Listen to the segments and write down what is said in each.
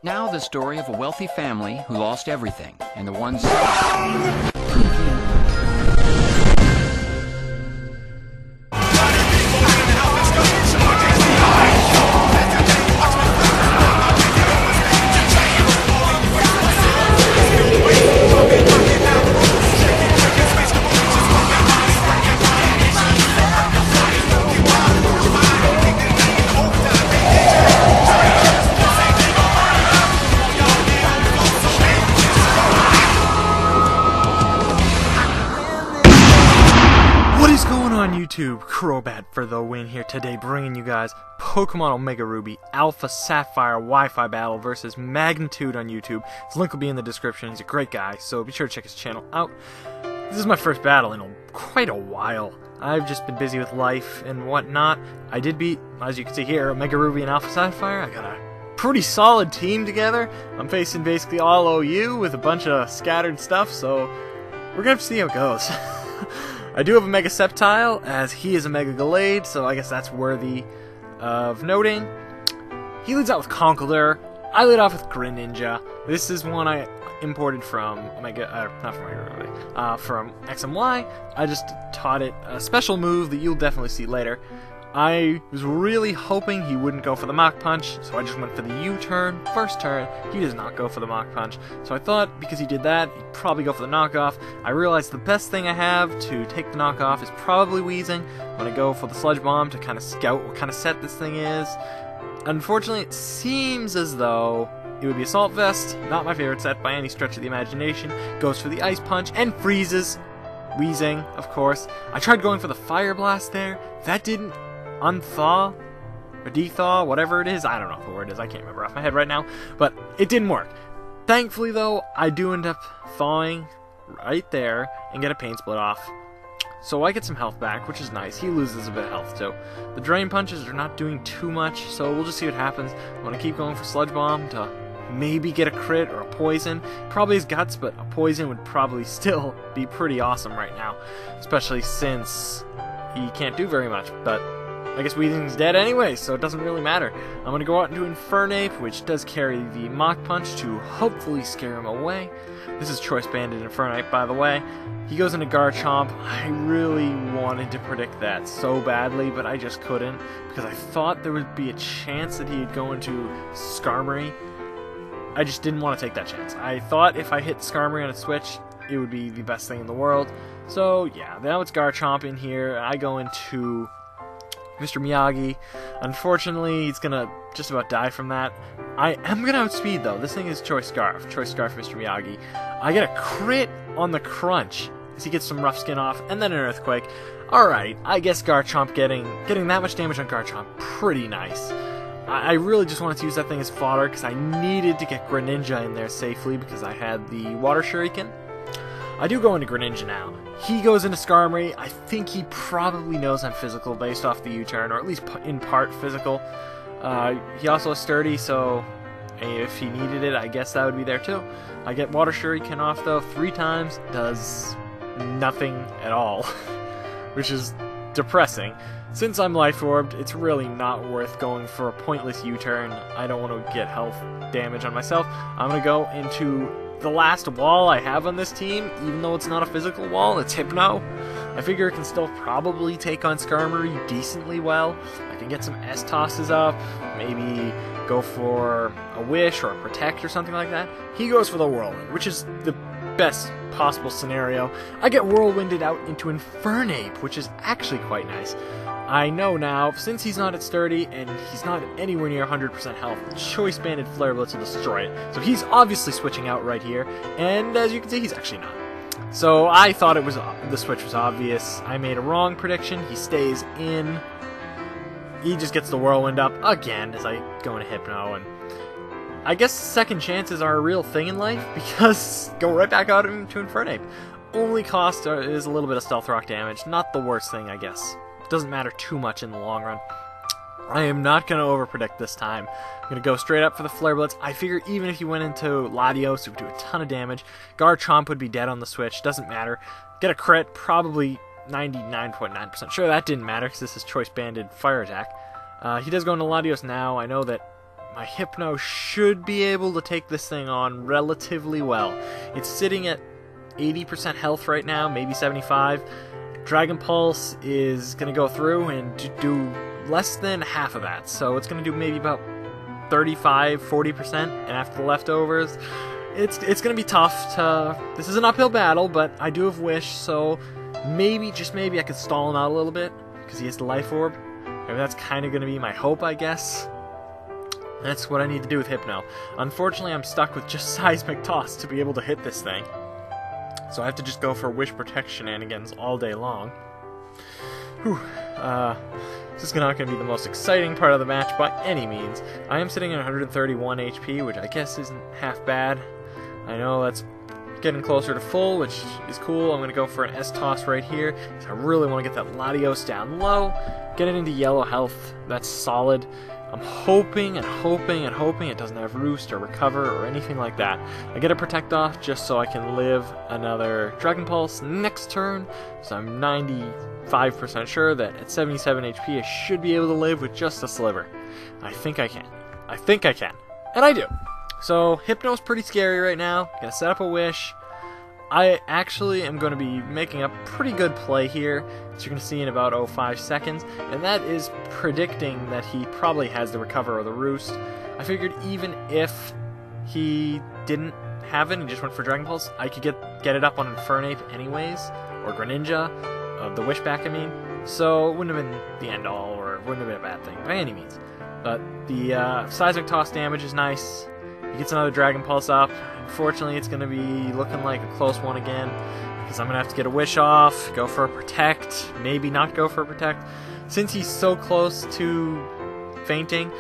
Now the story of a wealthy family who lost everything, and the ones... YouTube, Crobat for the win here today, bringing you guys Pokemon Omega Ruby Alpha Sapphire Wi-Fi battle versus Magnitude on YouTube. His link will be in the description. He's a great guy, so be sure to check his channel out. This is my first battle in quite a while. I've just been busy with life and whatnot. I did beat, as you can see here, Omega Ruby and Alpha Sapphire. I got a pretty solid team together. I'm facing basically all OU with a bunch of scattered stuff, so we're gonna have to see how it goes. I do have a Mega Sceptile, as he is a Mega Gallade, so I guess that's worthy of noting. He leads out with Conkeldurr. I lead off with Greninja. This is one I imported from from XMY. I just taught it a special move that you'll definitely see later. I was really hoping he wouldn't go for the Mach Punch, so I just went for the U-turn. First turn, he does not go for the Mach Punch. So I thought, because he did that, he'd probably go for the knockoff. I realized the best thing I have to take the knockoff is probably Weezing. I'm going to go for the Sludge Bomb to kind of scout what kind of set this thing is. Unfortunately, it seems as though it would be Assault Vest, not my favorite set by any stretch of the imagination. Goes for the Ice Punch and freezes Weezing, of course. I tried going for the Fire Blast there. That didn't unthaw or dethaw, whatever it is. I don't know what the word is. I can't remember off my head right now, but it didn't work. Thankfully, though, I do end up thawing right there and get a Pain Split off. So I get some health back, which is nice. He loses a bit of health, too. The Drain Punches are not doing too much, so we'll just see what happens. I'm going to keep going for Sludge Bomb to maybe get a crit or a poison. Probably his guts, but a poison would probably still be pretty awesome right now, especially since he can't do very much, but I guess Weezing's dead anyway, so it doesn't really matter. I'm going to go out and do Infernape, which does carry the Mach Punch to hopefully scare him away. This is Choice Banded Infernape, by the way. He goes into Garchomp. I really wanted to predict that so badly, but I just couldn't, because I thought there would be a chance that he'd go into Skarmory. I just didn't want to take that chance. I thought if I hit Skarmory on a switch, it would be the best thing in the world. So, yeah, now it's Garchomp in here. I go into Mr. Miyagi. Unfortunately, he's gonna just about die from that. I am gonna outspeed, though. This thing is Choice Scarf. Choice Scarf, Mr. Miyagi. I get a crit on the crunch as he gets some rough skin off, and then an Earthquake. Alright, I guess Garchomp getting that much damage on Garchomp, pretty nice. I really just wanted to use that thing as fodder, because I needed to get Greninja in there safely, because I had the Water Shuriken. I do go into Greninja now. He goes into Skarmory. I think he probably knows I'm physical based off the U-turn, or at least in part physical. He also is sturdy, so if he needed it, I guess that would be there too. I get Water Shuriken off though 3 times, does nothing at all, which is depressing. Since I'm Life Orbed, it's really not worth going for a pointless U-turn. I don't want to get health damage on myself. I'm going to go into the last wall I have on this team, even though it's not a physical wall, it's Hypno. I figure it can still probably take on Skarmory decently well. I can get some S-tosses up, maybe go for a Wish or a Protect or something like that. He goes for the Whirlwind, which is the best possible scenario. I get Whirlwinded out into Infernape, which is actually quite nice. I know now, since he's not at sturdy and he's not anywhere near 100% health, Choice Banded Flare Blitz will destroy it. So he's obviously switching out right here, and as you can see, he's actually not. So I thought the switch was obvious. I made a wrong prediction. He stays in. He just gets the Whirlwind up again as I go into Hypno, and I guess second chances are a real thing in life, because go right back out into Infernape. Only cost is a little bit of Stealth Rock damage. Not the worst thing, I guess. Doesn't matter too much in the long run. I am not going to overpredict this time. I'm going to go straight up for the Flare Blitz. I figure even if he went into Latios, it would do a ton of damage. Garchomp would be dead on the switch. Doesn't matter. Get a crit, probably 99.9% sure that didn't matter, because this is Choice Banded Fire Attack. He does go into Latios now. I know that my Hypno should be able to take this thing on relatively well. It's sitting at 80% health right now, maybe 75. Dragon Pulse is going to go through and do less than half of that, so it's going to do maybe about 35-40%, and after the leftovers, it's going to be tough to... This is an uphill battle, but I do have Wish, so maybe, just maybe, I could stall him out a little bit, because he has the Life Orb. Maybe that's kind of going to be my hope, I guess. That's what I need to do with Hypno. Unfortunately, I'm stuck with just Seismic Toss to be able to hit this thing. So I have to just go for Wish Protect shenanigans all day long. Whew. This is not going to be the most exciting part of the match by any means. I am sitting at 131 HP, which I guess isn't half bad. I know that's getting closer to full, which is cool. I'm going to go for an S-Toss right here, because I really want to get that Latios down low, get it into yellow health. That's solid. I'm hoping and hoping and hoping it doesn't have Roost or Recover or anything like that. I get a Protect off just so I can live another Dragon Pulse next turn, so I'm 95% sure that at 77 HP I should be able to live with just a Sliver. I think I can. I think I can. And I do. So, Hypno's pretty scary right now. Gonna set up a Wish. I actually am going to be making a pretty good play here, as you're going to see in about 5 seconds, and that is predicting that he probably has the Recover or the Roost. I figured even if he didn't have it and just went for Dragon Pulse, I could get it up on Infernape anyways, or Greninja, the Wish back I mean, so it wouldn't have been the end all, or it wouldn't have been a bad thing, by any means. But the Seismic Toss damage is nice. He gets another Dragon Pulse up. Unfortunately, it's going to be looking like a close one again, because I'm going to have to get a Wish off, go for a Protect, maybe not go for a Protect. Since he's so close to fainting,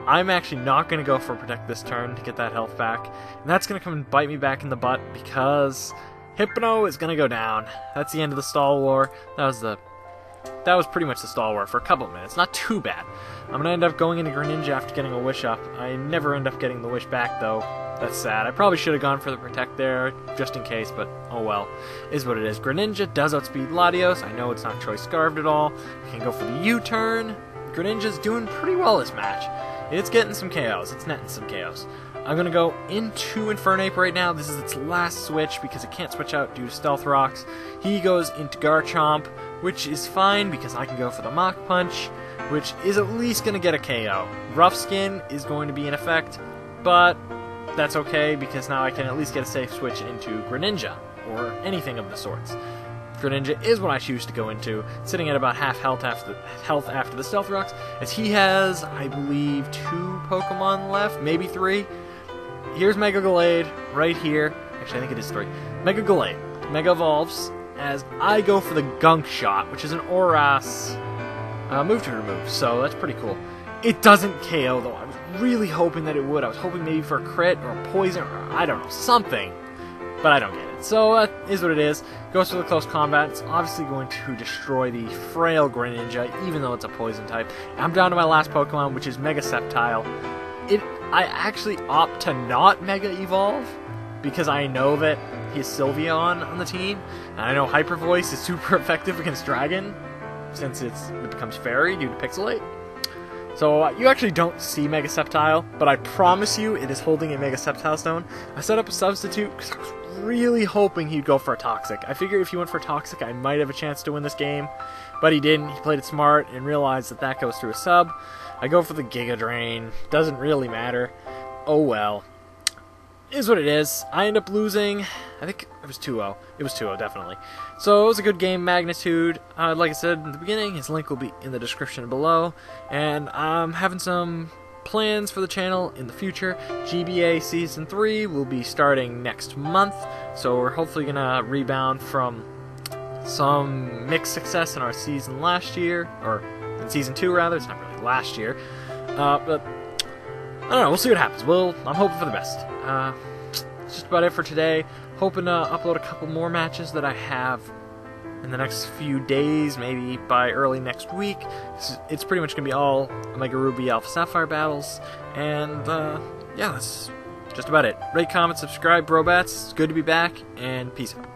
I'm actually not going to go for a Protect this turn to get that health back. And that's going to come and bite me back in the butt, because Hypno is going to go down. That's the end of the stall war. That was pretty much the stall war for a couple of minutes. Not too bad. I'm going to end up going into Greninja after getting a Wish up. I never end up getting the Wish back, though. That's sad. I probably should have gone for the Protect there, just in case, but oh well. Is what it is. Greninja does outspeed Latios. I know it's not Choice Scarved at all. I can go for the U-turn. Greninja's doing pretty well this match. It's getting some KOs. It's netting some KOs. I'm going to go into Infernape right now. This is its last switch because it can't switch out due to Stealth Rocks. He goes into Garchomp, which is fine because I can go for the Mach Punch, which is at least going to get a KO. Rough Skin is going to be in effect, but that's okay because now I can at least get a safe switch into Greninja, or anything of the sorts. Greninja is what I choose to go into, sitting at about half health after the Stealth Rocks, as he has, I believe, 2 Pokemon left, maybe 3. Here's Mega Gallade, right here. Actually, I think it is 3. Mega Gallade. Mega Evolves, as I go for the Gunk Shot, which is an ORAS move to remove, so that's pretty cool. It doesn't KO, though. I was really hoping that it would. I was hoping maybe for a crit, or a poison, or I don't know, something. But I don't get it. So, that is what it is. Goes for the close combat. It's obviously going to destroy the frail Greninja, even though it's a poison type. I'm down to my last Pokemon, which is Mega Sceptile. I actually opt to not Mega Evolve, because I know that he's Sylveon on the team, and I know Hyper Voice is super effective against Dragon, since it becomes Fairy due to Pixelate. So you actually don't see Mega Sceptile, but I promise you it is holding a Mega Sceptile Stone. I set up a substitute because I was really hoping he'd go for a Toxic. I figured if he went for a Toxic, I might have a chance to win this game, but he didn't. He played it smart and realized that that goes through a sub. I go for the Giga Drain. Doesn't really matter. Oh well. Is what it is. I end up losing. I think it was 2-0. It was 2-0, definitely. So it was a good game, Magnitude. Like I said in the beginning, his link will be in the description below. And I'm having some plans for the channel in the future. GBA Season 3 will be starting next month. So we're hopefully going to rebound from some mixed success in our season last year. Or in Season 2, rather. It's not really last year. But I don't know. We'll see what happens. I'm hoping for the best. That's just about it for today. Hoping to upload a couple more matches that I have in the next few days, maybe by early next week. It's pretty much going to be all Omega Ruby Alpha Sapphire battles. And, yeah, that's just about it. Rate, comment, subscribe, brobats. It's good to be back, and peace out.